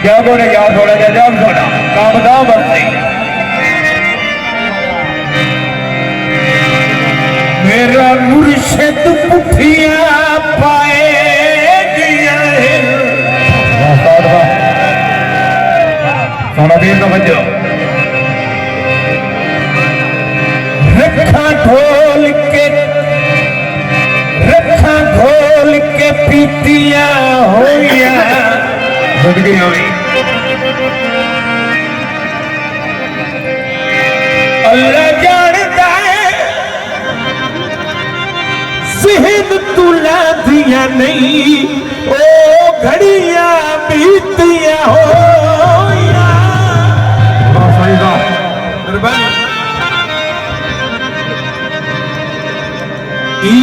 क्या बोले यार थोड़ा जब थोड़ा काम दाम बंदी मेरा मुर्शिद पुठिया पाए दिया सोना दीन का बच्चों रखा ढोल के पीतिया होया जिंदगी हुई अल्लाह जानता है सिहन तुला दिया नहीं ओ घड़िया बीतिया होया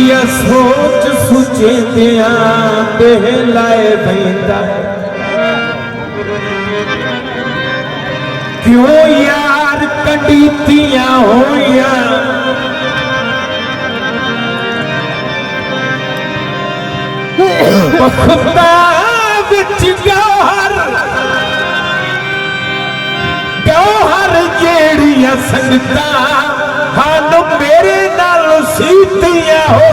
या सोच सुचे दिया बहलाए बहता क्यों यार कटीतिया होया खुदा विच गौहर जेड़िया संगता हान मेरे नाल सीतिया हो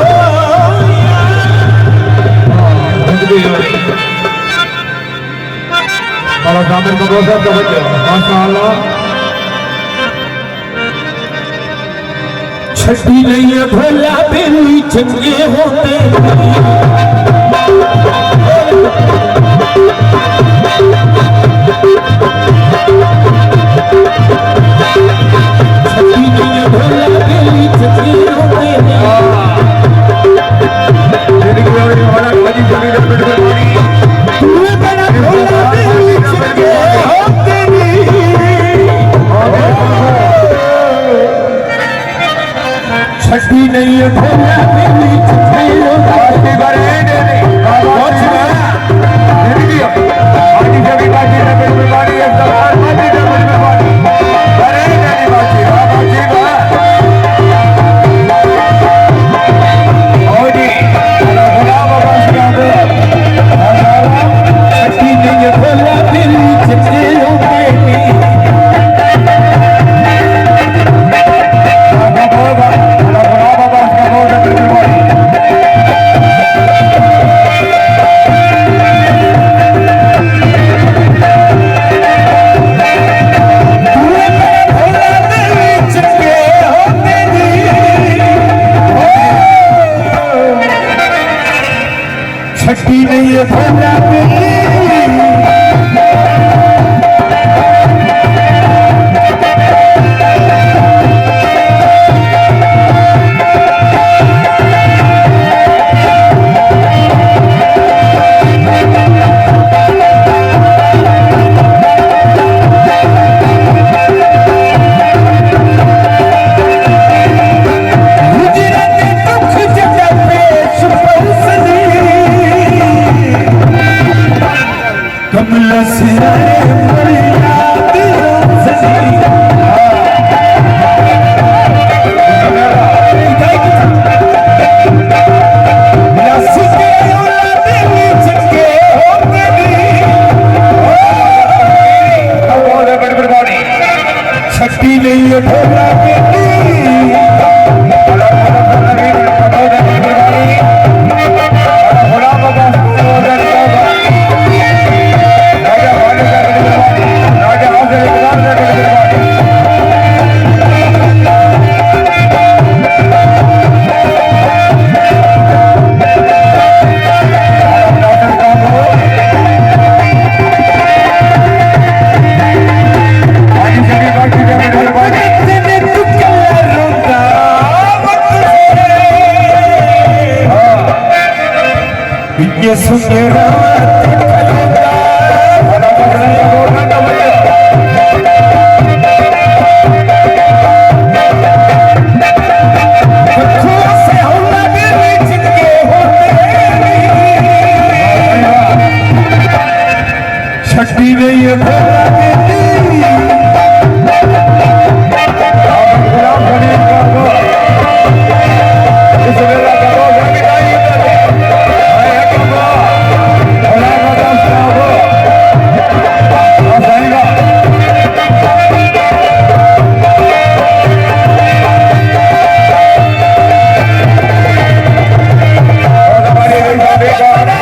छठी नहीं भोला बेली चंगे होते छठी नहीं भोला बेली छठी नहीं भोला ये सुनेरा छठी नहीं করে